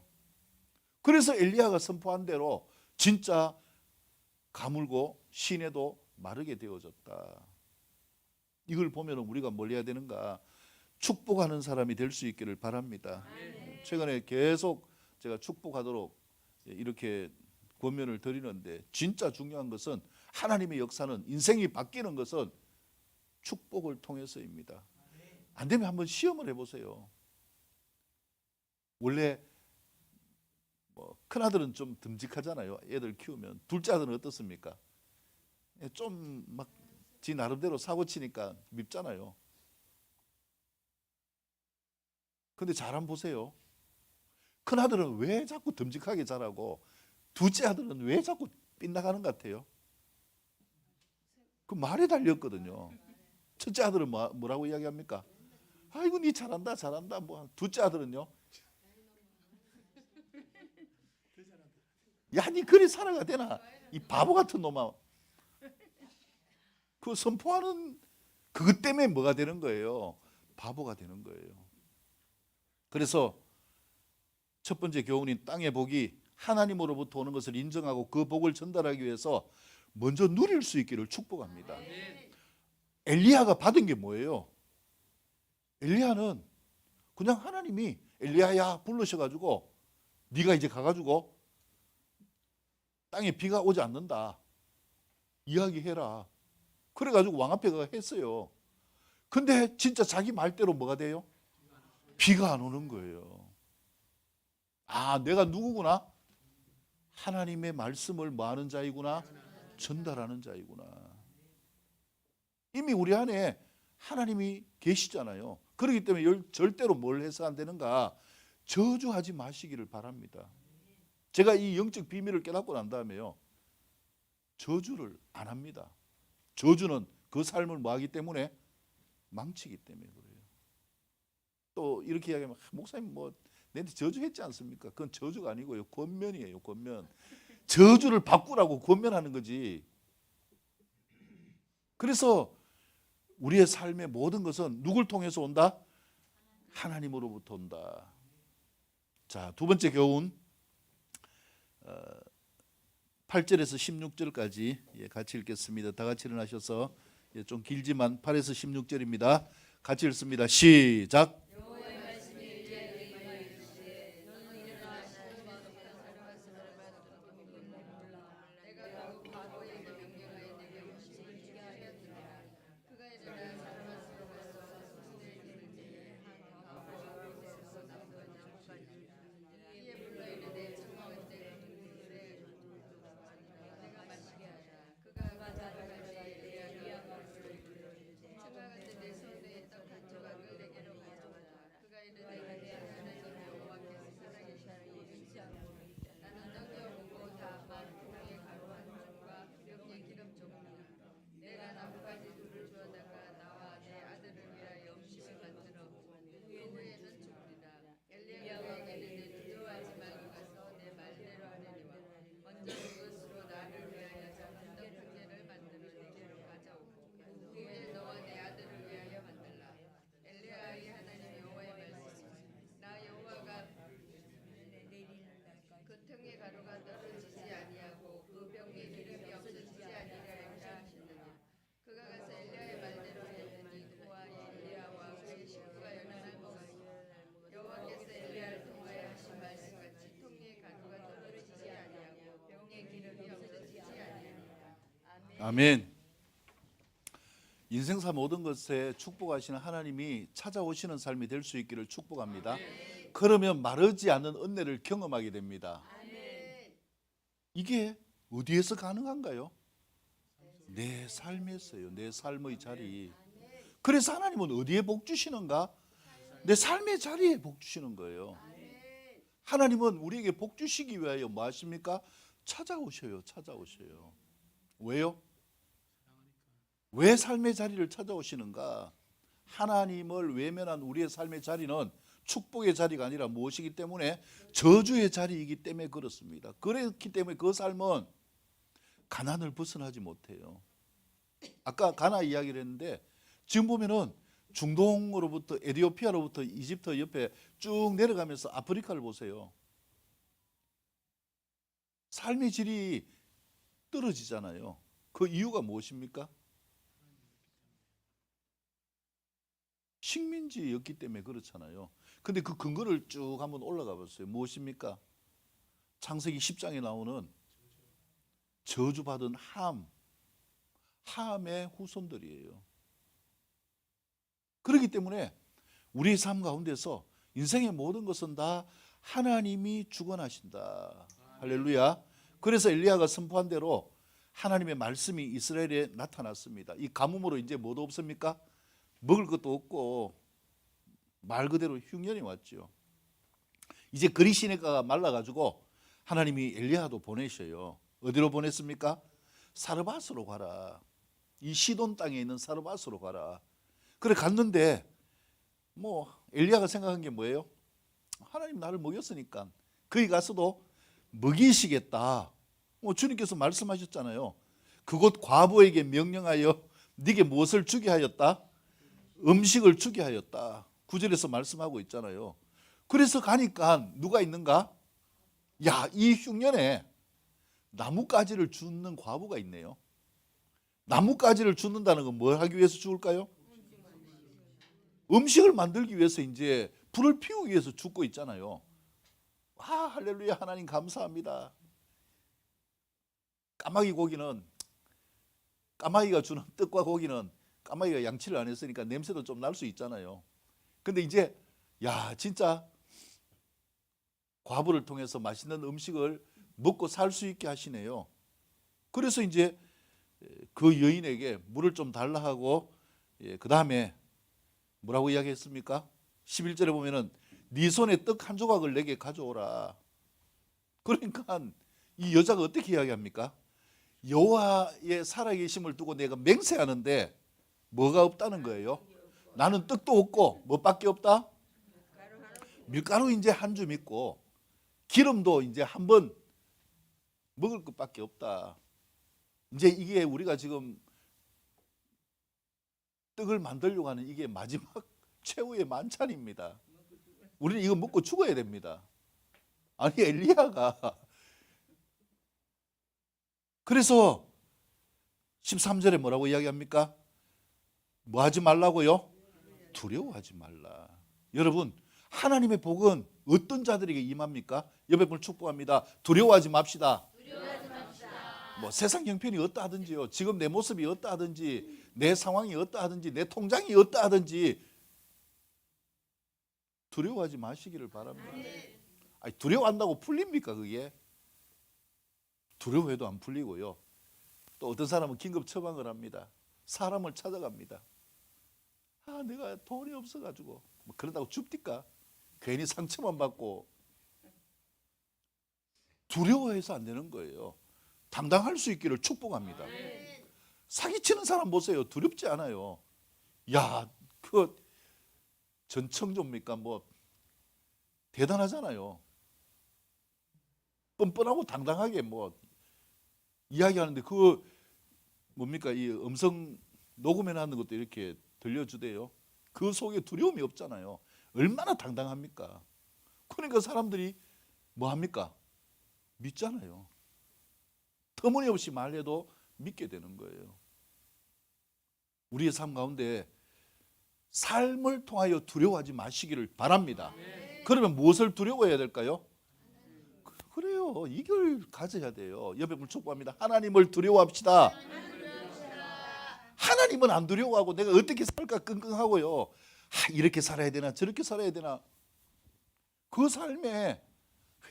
그래서 엘리야가 선포한 대로 진짜 가물고 시내도 마르게 되어졌다. 이걸 보면 우리가 뭘 해야 되는가? 축복하는 사람이 될 수 있기를 바랍니다. 최근에 계속 제가 축복하도록 이렇게 권면을 드리는데 진짜 중요한 것은 하나님의 역사는 인생이 바뀌는 것은 축복을 통해서입니다. 안 되면 한번 시험을 해보세요. 원래 큰아들은 좀 듬직하잖아요. 애들 키우면. 둘째 아들은 어떻습니까? 좀 막 지 나름대로 사고 치니까 밉잖아요. 근데 잘 한번 보세요. 큰아들은 왜 자꾸 듬직하게 자라고 둘째 아들은 왜 자꾸 빗나가는 것 같아요? 그 말에 달렸거든요. 첫째 아들은 뭐라고 이야기합니까? 아이고 니 잘한다 잘한다. 뭐 둘째 아들은요? 야 니 그리 살아가 되나? 이 바보 같은 놈아. 그 선포하는 그것 때문에 뭐가 되는 거예요? 바보가 되는 거예요. 그래서 첫 번째 교훈인 땅의 복이 하나님으로부터 오는 것을 인정하고 그 복을 전달하기 위해서 먼저 누릴 수 있기를 축복합니다. 엘리야가 받은 게 뭐예요? 엘리야는 그냥 하나님이 엘리야야 불러셔가지고 네가 이제 가가지고 땅에 비가 오지 않는다 이야기해라. 그래가지고 왕 앞에 가 했어요. 근데 진짜 자기 말대로 뭐가 돼요? 비가 안 오는 거예요. 아, 내가 누구구나? 하나님의 말씀을 뭐 하는 자이구나? 전달하는 자이구나. 이미 우리 안에 하나님이 계시잖아요. 그렇기 때문에 절대로 뭘 해서 안 되는가? 저주하지 마시기를 바랍니다. 제가 이 영적 비밀을 깨닫고 난 다음에요, 저주를 안 합니다. 저주는 그 삶을 뭐 하기 때문에? 망치기 때문에 그래요. 또 이렇게 이야기하면 목사님 뭐 내한테 저주했지 않습니까? 그건 저주가 아니고요, 권면이에요. 권면. 저주를 바꾸라고 권면하는 거지. 그래서 우리의 삶의 모든 것은 누굴 통해서 온다? 하나님으로부터 온다. 자, 두 번째 교훈 8절에서 16절까지 같이 읽겠습니다. 다 같이 일어나셔서, 좀 길지만 8에서 16절입니다. 같이 읽습니다. 시작. 아멘. 인생사 모든 것에 축복하시는 하나님이 찾아오시는 삶이 될 수 있기를 축복합니다. 그러면 마르지 않는 은혜를 경험하게 됩니다. 이게 어디에서 가능한가요? 내 삶에서요. 내 삶의 자리. 그래서 하나님은 어디에 복 주시는가? 내 삶의 자리에 복 주시는 거예요. 하나님은 우리에게 복 주시기 위하여 뭐 하십니까? 찾아오셔요. 찾아오셔요. 왜요? 왜 삶의 자리를 찾아오시는가? 하나님을 외면한 우리의 삶의 자리는 축복의 자리가 아니라 무엇이기 때문에 저주의 자리이기 때문에 그렇습니다. 그렇기 때문에 그 삶은 가난을 벗어나지 못해요. 아까 가나 이야기를 했는데 지금 보면은 중동으로부터 에티오피아로부터 이집트 옆에 쭉 내려가면서 아프리카를 보세요. 삶의 질이 떨어지잖아요. 그 이유가 무엇입니까? 식민지였기 때문에 그렇잖아요. 근데 그 근거를 쭉 한번 올라가 봤어요. 무엇입니까? 창세기 10장에 나오는 저주받은 함의 후손들이에요. 그렇기 때문에 우리의 삶 가운데서 인생의 모든 것은 다 하나님이 주관하신다. 할렐루야. 그래서 엘리야가 선포한 대로 하나님의 말씀이 이스라엘에 나타났습니다. 이 가뭄으로 이제 뭐도 없습니까? 먹을 것도 없고 말 그대로 흉년이 왔죠. 이제 그리 시내가가 말라가지고 하나님이 엘리야도 보내셔요. 어디로 보냈습니까? 사르밧으로 가라. 이 시돈 땅에 있는 사르밧으로 가라. 그래 갔는데 뭐 엘리야가 생각한 게 뭐예요? 하나님 나를 먹였으니까 거기 가서도 먹이시겠다. 주님께서 말씀하셨잖아요. 그곳 과부에게 명령하여 네게 무엇을 주게 하였다? 음식을 주게 하였다. 9절에서 말씀하고 있잖아요. 그래서 가니까 누가 있는가? 야, 이 흉년에 나뭇가지를 줍는 과부가 있네요. 나뭇가지를 줍는다는 건 뭘 하기 위해서 죽을까요? 음식을 만들기 위해서 이제 불을 피우기 위해서 죽고 있잖아요. 할렐루야, 하나님 감사합니다. 까마귀가 주는 떡과 고기는 까마귀가 양치를 안 했으니까 냄새도 좀 날 수 있잖아요. 근데 이제 진짜 과부를 통해서 맛있는 음식을 먹고 살 수 있게 하시네요. 그래서 이제 그 여인에게 물을 좀 달라 하고 그 다음에 뭐라고 이야기했습니까? 11절에 보면은 네 손에 떡 한 조각을 내게 가져오라. 그러니까 이 여자가 어떻게 이야기합니까? 여호와의 살아계심을 두고 내가 맹세하는데 뭐가 없다는 거예요? 나는 떡도 없고 뭐밖에 없다? 밀가루 이제 한 줌 있고 기름도 이제 한 번 먹을 것밖에 없다. 이제 이게 우리가 지금 떡을 만들려고 하는 이게 마지막 최후의 만찬입니다. 우리는 이거 먹고 죽어야 됩니다. 아니 엘리야가 그래서 13절에 뭐라고 이야기합니까? 뭐 하지 말라고요? 두려워하지 말라. 여러분 하나님의 복은 어떤 자들에게 임합니까? 옆에 분을 축복합니다. 두려워하지 맙시다. 뭐 세상 형편이 어떠하든지요, 지금 내 모습이 어떠하든지, 내 상황이 어떠하든지, 내 통장이 어떠하든지 두려워하지 마시기를 바랍니다. 아니, 두려워한다고 풀립니까 그게? 두려워해도 안 풀리고요. 또 어떤 사람은 긴급 처방을 합니다. 사람을 찾아갑니다. 내가 돈이 없어가지고 뭐 그런다고 줍니까? 괜히 상처만 받고. 두려워해서 안 되는 거예요. 당당할 수 있기를 축복합니다. 사기치는 사람 보세요. 두렵지 않아요. 그 전청조입니까? 뭐 대단하잖아요. 뻔뻔하고 당당하게 뭐 이야기하는데 그 뭡니까? 이 음성 녹음해 놨는 것도 이렇게 들려주대요. 그 속에 두려움이 없잖아요. 얼마나 당당합니까? 그러니까 사람들이 뭐 합니까? 믿잖아요. 터무니없이 말해도 믿게 되는 거예요. 우리의 삶 가운데 삶을 통하여 두려워하지 마시기를 바랍니다. 그러면 무엇을 두려워해야 될까요? 그래요. 이걸 가져야 돼요. 옆에 분 축복합니다. 하나님을 두려워합시다. 하나님은 안 두려워하고 내가 어떻게 살까 끙끙하고요. 이렇게 살아야 되나 저렇게 살아야 되나. 그 삶에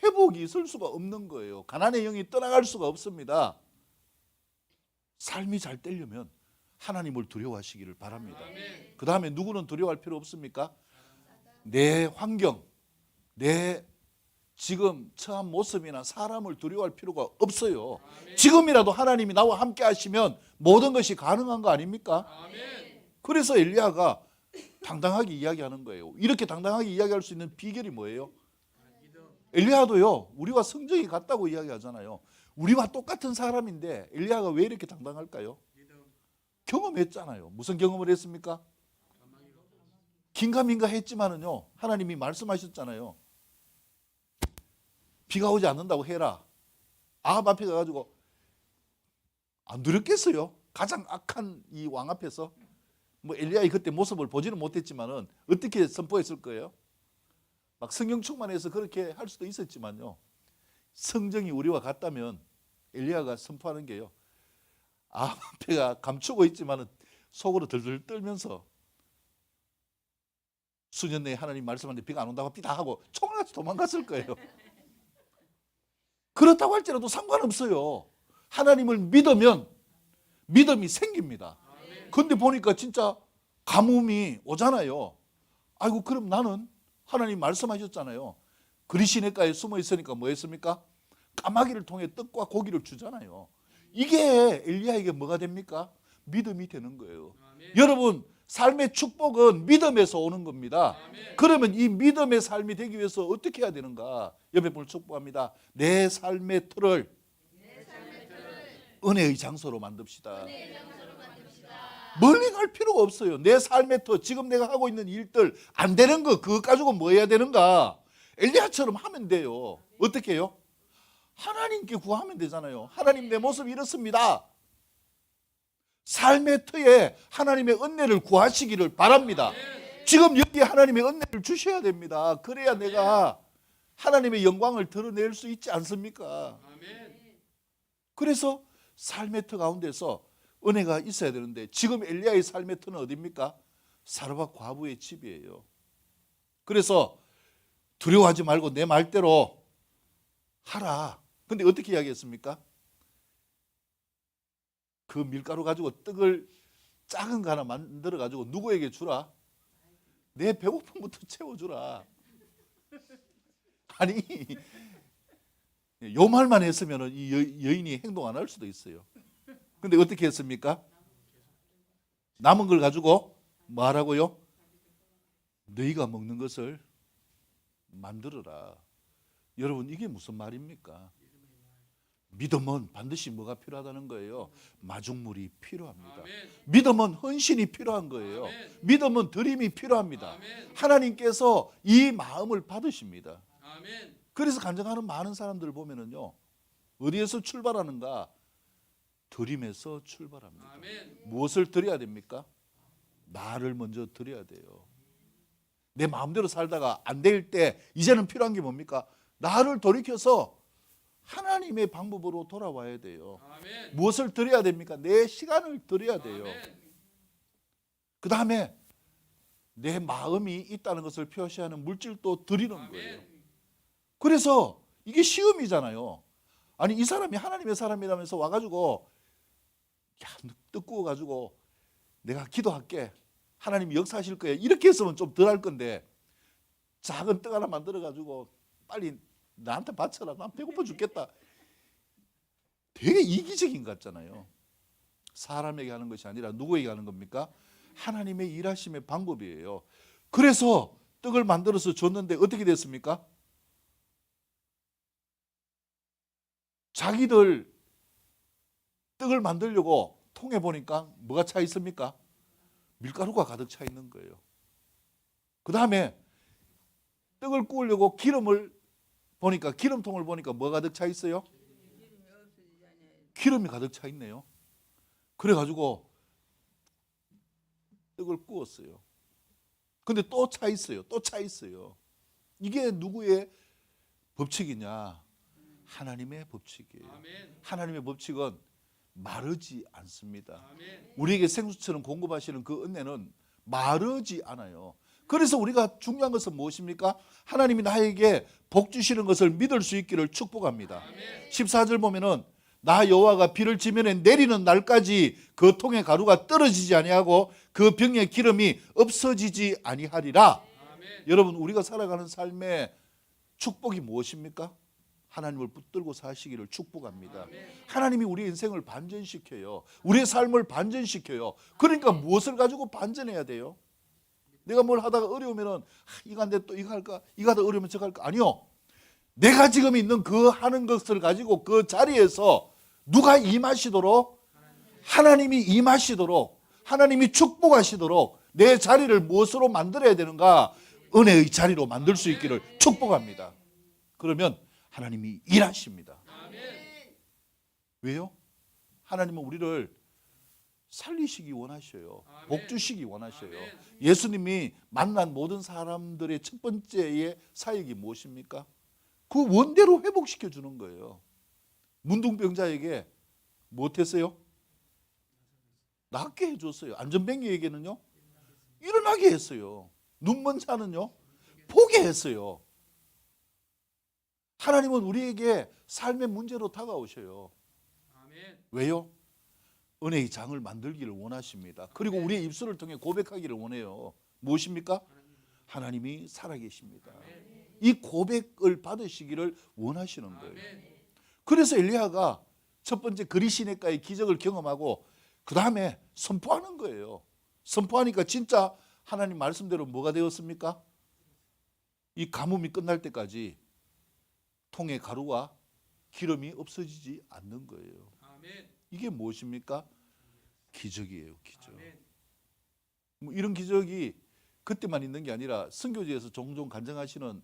회복이 있을 수가 없는 거예요. 가난의 영이 떠나갈 수가 없습니다. 삶이 잘 되려면 하나님을 두려워하시기를 바랍니다. 그 다음에 누구는 두려워할 필요 없습니까? 내 환경, 내 지금 처한 모습이나 사람을 두려워할 필요가 없어요. 지금이라도 하나님이 나와 함께 하시면 모든 것이 가능한 거 아닙니까? 그래서 엘리야가 당당하게 이야기하는 거예요. 이렇게 당당하게 이야기할 수 있는 비결이 뭐예요? 엘리야도요, 우리와 성정이 같다고 이야기하잖아요. 우리와 똑같은 사람인데 엘리야가 왜 이렇게 당당할까요? 경험했잖아요. 무슨 경험을 했습니까? 긴가민가 했지만은요, 하나님이 말씀하셨잖아요. 비가 오지 않는다고 해라. 아합 앞에 가가지고 안 두렵겠어요? 가장 악한 이 왕 앞에서. 뭐 엘리야의 그때 모습을 보지는 못했지만은 어떻게 선포했을 거예요? 막 성령 충만해서 그렇게 할 수도 있었지만요, 성정이 우리와 같다면 엘리야가 선포하는 게요, 아합 앞에가 감추고 있지만은 속으로 들들 떨면서 수년 내에 하나님 말씀하는데 비가 안 온다고 다 하고 총알같이 도망갔을 거예요. 그렇다고 할지라도 상관없어요. 하나님을 믿으면 믿음이 생깁니다. 근데 보니까 진짜 가뭄이 오잖아요. 아이고, 그럼 나는 하나님 말씀하셨잖아요. 그리시네가에 숨어 있으니까 뭐 했습니까? 까마귀를 통해 떡과 고기를 주잖아요. 이게 엘리야에게 뭐가 됩니까? 믿음이 되는 거예요. 여러분, 삶의 축복은 믿음에서 오는 겁니다. 그러면 이 믿음의 삶이 되기 위해서 어떻게 해야 되는가? 옆에 분을 축복합니다. 내 삶의 틀을 은혜의 장소로 만듭시다. 멀리 갈 필요가 없어요. 내 삶의 터, 지금 내가 하고 있는 일들 안 되는 거, 그거 가지고 뭐 해야 되는가? 엘리야처럼 하면 돼요. 어떻게 해요? 하나님께 구하면 되잖아요. 하나님, 내 모습이 이렇습니다. 삶의 터에 하나님의 은혜를 구하시기를 바랍니다. 지금 여기에 하나님의 은혜를 주셔야 됩니다. 그래야 내가 하나님의 영광을 드러낼 수 있지 않습니까? 그래서 삶의 터 가운데서 은혜가 있어야 되는데, 지금 엘리야의 삶의 터는 어디입니까? 사르밧 과부의 집이에요. 그래서 두려워하지 말고 내 말대로 하라. 근데 어떻게 이야기했습니까? 그 밀가루 가지고 떡을 작은 거 하나 만들어 가지고 누구에게 주라? 내 배고픔부터 채워주라. 아니, 요 말만 했으면 이 여인이 행동 안 할 수도 있어요. 근데 어떻게 했습니까? 남은 걸 가지고 뭐 하라고요? 너희가 먹는 것을 만들어라. 여러분, 이게 무슨 말입니까? 믿음은 반드시 뭐가 필요하다는 거예요? 마중물이 필요합니다. 믿음은 헌신이 필요한 거예요. 믿음은 드림이 필요합니다. 하나님께서 이 마음을 받으십니다. 그래서 간증하는 많은 사람들을 보면은요, 어디에서 출발하는가? 드림에서 출발합니다. 무엇을 드려야 됩니까? 나를 먼저 드려야 돼요. 내 마음대로 살다가 안 될 때 이제는 필요한 게 뭡니까? 나를 돌이켜서 하나님의 방법으로 돌아와야 돼요. 무엇을 드려야 됩니까? 내 시간을 드려야 돼요. 그 다음에 내 마음이 있다는 것을 표시하는 물질도 드리는 거예요. 그래서 이게 시험이잖아요. 아니, 이 사람이 하나님의 사람이라면서 와가지고 떡 구워가지고 내가 기도할게, 하나님이 역사하실 거예요, 이렇게 했으면 좀 덜 할 건데, 작은 떡 하나 만들어가지고 빨리 나한테 바쳐라, 난 배고파 죽겠다, 되게 이기적인 것 같잖아요. 사람에게 하는 것이 아니라 누구에게 하는 겁니까? 하나님의 일하심의 방법이에요. 그래서 떡을 만들어서 줬는데 어떻게 됐습니까? 자기들 떡을 만들려고 통에 보니까 뭐가 차 있습니까? 밀가루가 가득 차 있는 거예요. 그 다음에 떡을 구우려고 기름을 보니까, 기름통을 보니까 뭐가 가득 차 있어요? 기름이 가득 차 있네요. 그래가지고 떡을 구웠어요. 근데 또 차 있어요. 또 차 있어요. 이게 누구의 법칙이냐? 하나님의 법칙이에요. 하나님의 법칙은 마르지 않습니다. 우리에게 생수처럼 공급하시는 그 은혜는 마르지 않아요. 그래서 우리가 중요한 것은 무엇입니까? 하나님이 나에게 복 주시는 것을 믿을 수 있기를 축복합니다. 14절 보면은 나 여호와가 비를 지면에 내리는 날까지 그 통의 가루가 떨어지지 아니하고 그 병의 기름이 없어지지 아니하리라. 여러분, 우리가 살아가는 삶의 축복이 무엇입니까? 하나님을 붙들고 사시기를 축복합니다. 하나님이 우리 인생을 반전시켜요. 우리의 삶을 반전시켜요. 그러니까 무엇을 가지고 반전해야 돼요? 내가 뭘 하다가 어려우면은 이거 안 돼, 또 이거 할까? 이거 하다 어려우면 저거 할까? 아니요. 내가 지금 있는 그 하는 것을 가지고 그 자리에서 누가 임하시도록, 하나님이 임하시도록, 하나님이 축복하시도록 내 자리를 무엇으로 만들어야 되는가? 은혜의 자리로 만들 수 있기를 축복합니다. 그러면 하나님이 일하십니다. 왜요? 하나님은 우리를 살리시기 원하셔요. 복 주시기 원하셔요. 예수님이 만난 모든 사람들의 첫 번째의 사역이 무엇입니까? 그 원대로 회복시켜 주는 거예요. 문둥병자에게 못했어요? 낫게 해줬어요. 안전뱅이에게는요? 일어나게 했어요. 눈먼 자는요? 보게 했어요. 하나님은 우리에게 삶의 문제로 다가오셔요. 왜요? 은혜의 장을 만들기를 원하십니다. 그리고 우리의 입술을 통해 고백하기를 원해요. 무엇입니까? 하나님이 살아계십니다. 이 고백을 받으시기를 원하시는 거예요. 그래서 엘리야가 첫 번째 그리시네가의 기적을 경험하고 그 다음에 선포하는 거예요. 선포하니까 진짜 하나님 말씀대로 뭐가 되었습니까? 이 가뭄이 끝날 때까지 통의 가루와 기름이 없어지지 않는 거예요. 이게 무엇입니까? 기적이에요. 기적. 뭐 이런 기적이 그때만 있는 게 아니라 선교지에서 종종 간증하시는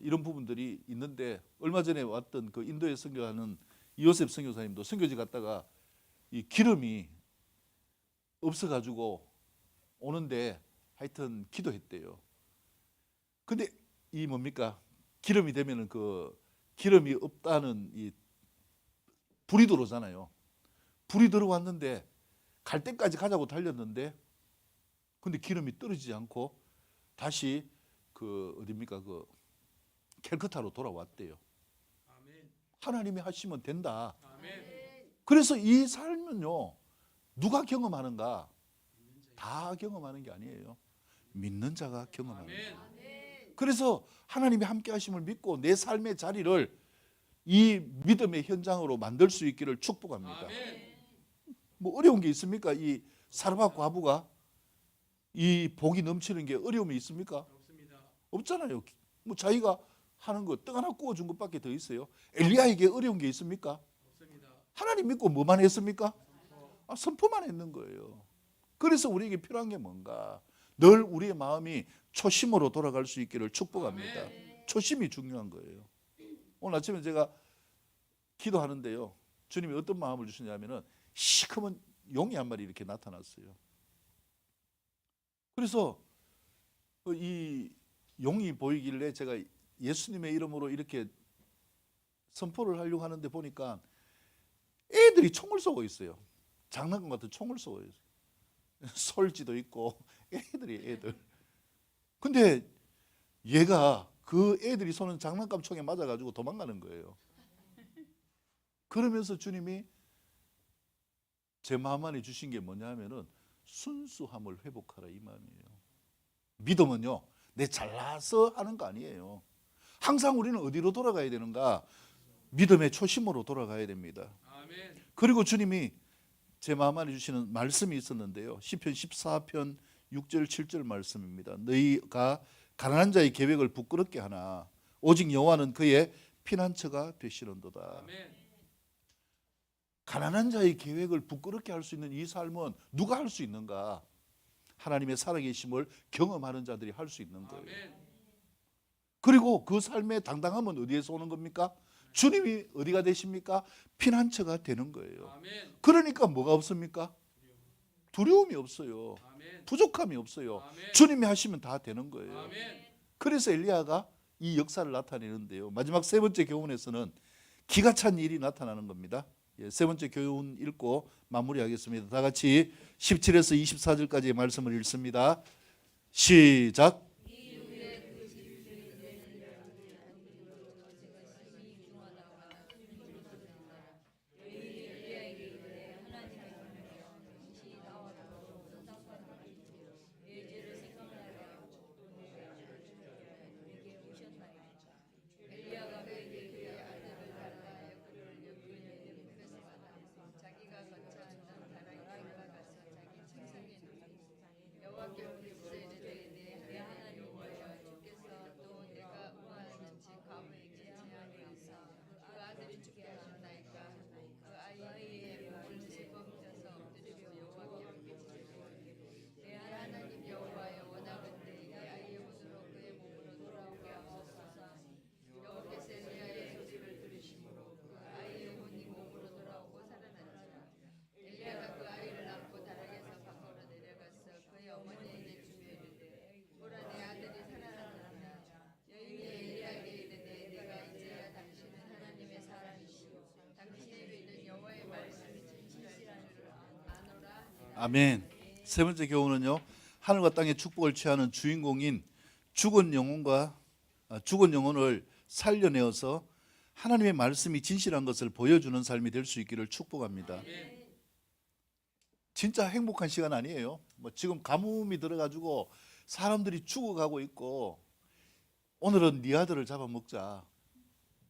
이런 부분들이 있는데, 얼마 전에 왔던 그 인도에 선교하는 이요셉 선교사님도 선교지 갔다가 이 기름이 없어가지고 오는데 하여튼 기도했대요. 근데 이 뭡니까? 기름이 되면은 그 기름이 없다는 이 불이 들어오잖아요. 불이 들어왔는데 갈 때까지 가자고 달렸는데 근데 기름이 떨어지지 않고 다시 그 어딥니까? 그 캘커타로 돌아왔대요. 하나님이 하시면 된다. 그래서 이 삶은요, 누가 경험하는가? 다 경험하는 게 아니에요. 믿는 자가 경험하는 거예요. 그래서 하나님이 함께 하심을 믿고 내 삶의 자리를 이 믿음의 현장으로 만들 수 있기를 축복합니다. 뭐 어려운 게 있습니까? 이 사르밧 과부가 이 복이 넘치는 게 어려움이 있습니까? 없잖아요. 뭐 자기가 하는 거 떡 하나 구워준 것밖에 더 있어요. 엘리야에게 어려운 게 있습니까? 하나님 믿고 뭐만 했습니까? 선포만 했는 거예요. 그래서 우리에게 필요한 게 뭔가? 늘 우리의 마음이 초심으로 돌아갈 수 있기를 축복합니다. 초심이 중요한 거예요. 오늘 아침에 제가 기도하는데요, 주님이 어떤 마음을 주시냐면은 시커먼 용이 한 마리 이렇게 나타났어요. 그래서 이 용이 보이길래 제가 예수님의 이름으로 이렇게 선포를 하려고 하는데 보니까 애들이 총을 쏘고 있어요. 장난감 같은 총을 쏘고 있어요. 솔지도 있고 애들. 근데 얘가 그 애들이 쏘는 장난감 총에 맞아가지고 도망가는 거예요. 그러면서 주님이 제 마음 안에 주신 게 뭐냐면은 순수함을 회복하라 이 마음이에요. 믿음은요, 내 잘나서 하는 거 아니에요. 항상 우리는 어디로 돌아가야 되는가? 믿음의 초심으로 돌아가야 됩니다. 그리고 주님이 제 마음 안에 주시는 말씀이 있었는데요, 시편 14편 6절 7절 말씀입니다. 너희가 가난한 자의 계획을 부끄럽게 하나 오직 여호와는 그의 피난처가 되시는도다. 가난한 자의 계획을 부끄럽게 할 수 있는 이 삶은 누가 할 수 있는가? 하나님의 살아계심을 경험하는 자들이 할 수 있는 거예요. 그리고 그 삶의 당당함은 어디에서 오는 겁니까? 주님이 어디가 되십니까? 피난처가 되는 거예요. 그러니까 뭐가 없습니까? 두려움이 없어요. 부족함이 없어요. 주님이 하시면 다 되는 거예요. 그래서 엘리야가 이 역사를 나타내는데요, 마지막 세 번째 교훈에서는 기가 찬 일이 나타나는 겁니다. 세 번째 교훈 읽고 마무리하겠습니다. 다 같이 17에서 24절까지의 말씀을 읽습니다. 시작. 아멘. 세 번째 교훈은요, 하늘과 땅의 축복을 취하는 주인공인 죽은 영혼을 살려내어서 하나님의 말씀이 진실한 것을 보여주는 삶이 될 수 있기를 축복합니다. 진짜 행복한 시간 아니에요. 지금 가뭄이 들어가지고 사람들이 죽어가고 있고, 오늘은 네 아들을 잡아먹자,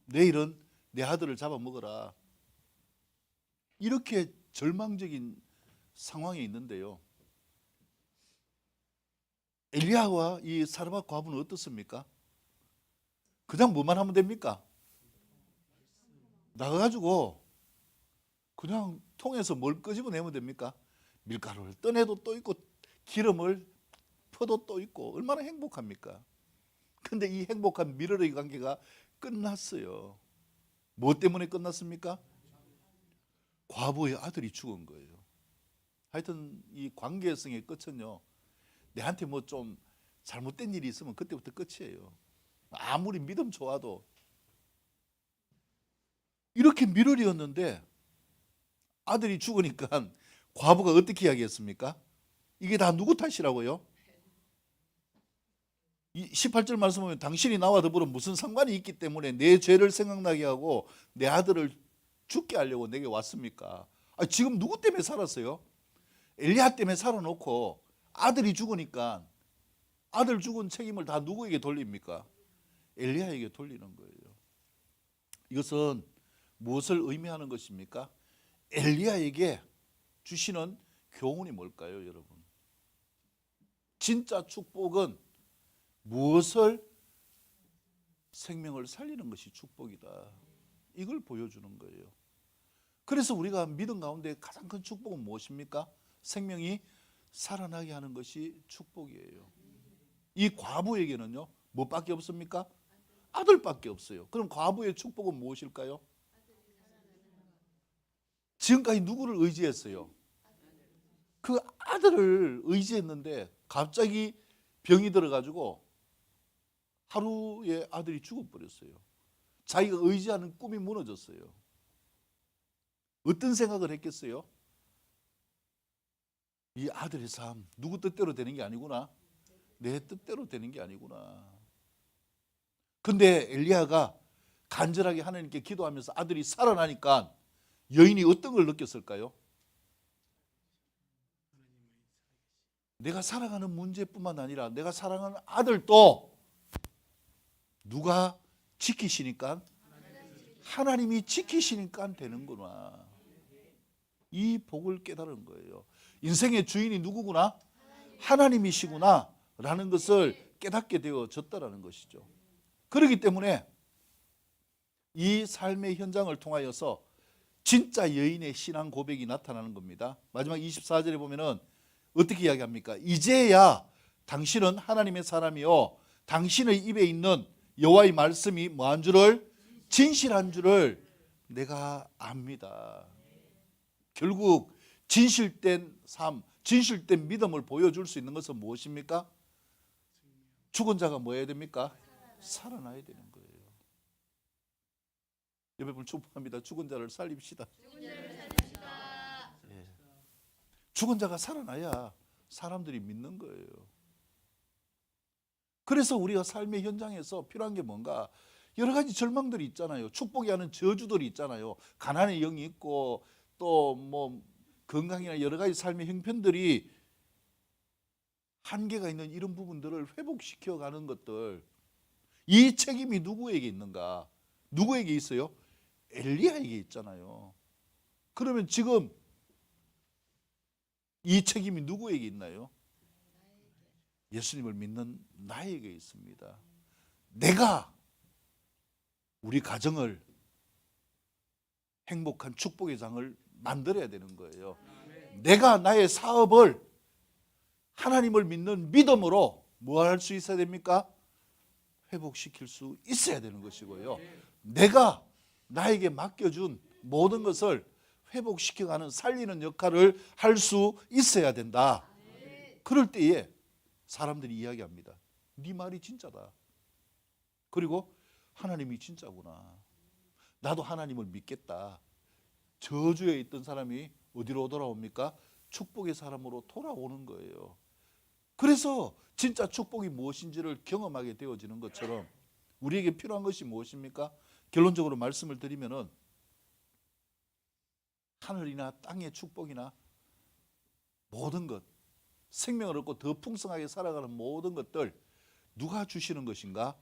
내일은 내 아들을 잡아먹어라, 이렇게 절망적인 상황에 있는데요, 엘리야와 이 사르밧 과부는 어떻습니까? 그냥 뭐만 하면 됩니까? 나가가지고 그냥 통에서 뭘 끄집어내면 됩니까? 밀가루를 떠내도 또 있고 기름을 퍼도 또 있고, 얼마나 행복합니까? 근데 이 행복한 밀어의 관계가 끝났어요. 뭐 때문에 끝났습니까? 과부의 아들이 죽은 거예요. 하여튼 이 관계성의 끝은요, 내한테 뭐 좀 잘못된 일이 있으면 그때부터 끝이에요. 아무리 믿음 좋아도. 이렇게 밀월이었는데 아들이 죽으니까 과부가 어떻게 이야기했습니까? 이게 다 누구 탓이라고요? 이 18절 말씀 보면 당신이 나와 더불어 무슨 상관이 있기 때문에 내 죄를 생각나게 하고 내 아들을 죽게 하려고 내게 왔습니까? 지금 누구 때문에 살았어요? 엘리야 때문에 살아놓고 아들이 죽으니까 아들 죽은 책임을 다 누구에게 돌립니까? 엘리야에게 돌리는 거예요. 이것은 무엇을 의미하는 것입니까? 엘리야에게 주시는 교훈이 뭘까요, 여러분? 진짜 축복은 무엇을 생명을 살리는 것이 축복이다, 이걸 보여주는 거예요. 그래서 우리가 믿음 가운데 가장 큰 축복은 무엇입니까? 생명이 살아나게 하는 것이 축복이에요. 이 과부에게는요, 뭐밖에 없습니까? 아들밖에 없어요. 그럼 과부의 축복은 무엇일까요? 지금까지 누구를 의지했어요? 그 아들을 의지했는데 갑자기 병이 들어가지고 하루에 아들이 죽어버렸어요. 자기가 의지하는 꿈이 무너졌어요. 어떤 생각을 했겠어요? 이 아들의 삶 누구 뜻대로 되는 게 아니구나, 내 뜻대로 되는 게 아니구나. 근데 엘리야가 간절하게 하나님께 기도하면서 아들이 살아나니까 여인이 어떤 걸 느꼈을까요? 내가 사랑하는 문제뿐만 아니라 내가 사랑하는 아들도 누가 지키시니까, 하나님이 지키시니까 되는구나, 이 복을 깨달은 거예요. 인생의 주인이 누구구나? 하나님이시구나 라는 것을 깨닫게 되어졌다라는 것이죠. 그렇기 때문에 이 삶의 현장을 통하여서 진짜 여인의 신앙 고백이 나타나는 겁니다. 마지막 24절에 보면은 어떻게 이야기합니까? 이제야 당신은 하나님의 사람이요 당신의 입에 있는 여호와의 말씀이 뭐한 줄을, 진실한 줄을 내가 압니다. 결국 진실된 삶, 진실된 믿음을 보여줄 수 있는 것은 무엇입니까? 죽은 자가 뭐 해야 됩니까? 살아나야 되는 거예요. 옆에 분 축복합니다. 죽은 자를 살립시다. 예. 죽은 자가 살아나야 사람들이 믿는 거예요. 그래서 우리가 삶의 현장에서 필요한 게 뭔가? 여러 가지 절망들이 있잖아요. 축복이 하는 저주들이 있잖아요. 가난의 영이 있고 또 뭐 건강이나 여러 가지 삶의 형편들이 한계가 있는 이런 부분들을 회복시켜 가는 것들, 이 책임이 누구에게 있는가? 누구에게 있어요? 엘리야에게 있잖아요. 그러면 지금 이 책임이 누구에게 있나요? 예수님을 믿는 나에게 있습니다. 내가 우리 가정을 행복한 축복의 장을 만들어야 되는 거예요. 내가 나의 사업을 하나님을 믿는 믿음으로 뭐 할 수 있어야 됩니까? 회복시킬 수 있어야 되는 것이고요. 내가 나에게 맡겨준 모든 것을 회복시켜가는 살리는 역할을 할 수 있어야 된다. 그럴 때에 사람들이 이야기합니다. 네 말이 진짜다. 그리고 하나님이 진짜구나. 나도 하나님을 믿겠다. 저주에 있던 사람이 어디로 돌아옵니까? 축복의 사람으로 돌아오는 거예요. 그래서 진짜 축복이 무엇인지를 경험하게 되어지는 것처럼 우리에게 필요한 것이 무엇입니까? 결론적으로 말씀을 드리면은 하늘이나 땅의 축복이나 모든 것, 생명을 얻고 더 풍성하게 살아가는 모든 것들 누가 주시는 것인가?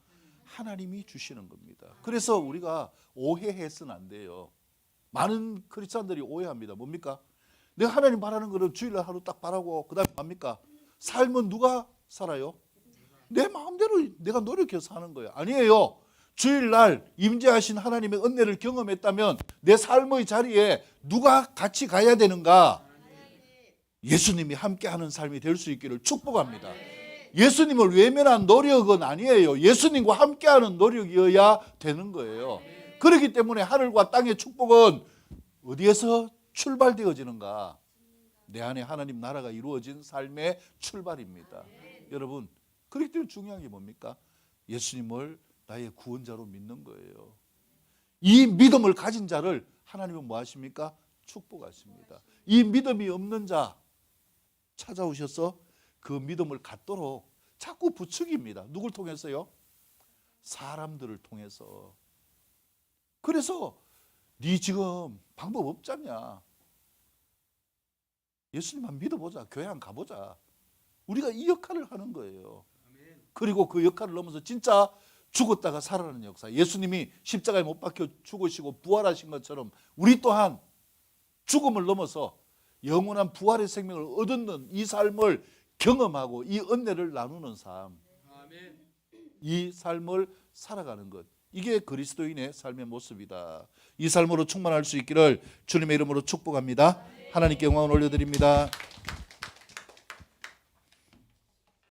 하나님이 주시는 겁니다. 그래서 우리가 오해해서는 안 돼요. 많은 크리스찬들이 오해합니다. 뭡니까? 내가 하나님 바라는 거를 주일날 하루 딱 바라고 그 다음에 뭡니까? 삶은 누가 살아요? 내 마음대로 내가 노력해서 사는 거예요. 아니에요. 주일날 임재하신 하나님의 은혜를 경험했다면 내 삶의 자리에 누가 같이 가야 되는가? 예수님이 함께하는 삶이 될 수 있기를 축복합니다. 예수님을 외면한 노력은 아니에요. 예수님과 함께하는 노력이어야 되는 거예요. 그렇기 때문에 하늘과 땅의 축복은 어디에서 출발되어지는가? 내 안에 하나님 나라가 이루어진 삶의 출발입니다. 여러분, 그렇기 때문에 중요한 게 뭡니까? 예수님을 나의 구원자로 믿는 거예요. 이 믿음을 가진 자를 하나님은 뭐 하십니까? 축복하십니다. 이 믿음이 없는 자 찾아오셔서 그 믿음을 갖도록 자꾸 부추깁니다. 누굴 통해서요? 사람들을 통해서. 그래서 네 지금 방법 없잖냐? 예수님만 믿어보자. 교회 안 가보자. 우리가 이 역할을 하는 거예요. 그리고 그 역할을 넘어서 진짜 죽었다가 살아나는 역사. 예수님이 십자가에 못 박혀 죽으시고 부활하신 것처럼 우리 또한 죽음을 넘어서 영원한 부활의 생명을 얻는 이 삶을 경험하고 이 은혜를 나누는 삶, 이 삶을 살아가는 것, 이게 그리스도인의 삶의 모습이다. 이 삶으로 충만할 수 있기를 주님의 이름으로 축복합니다. 하나님께 영광을 올려드립니다.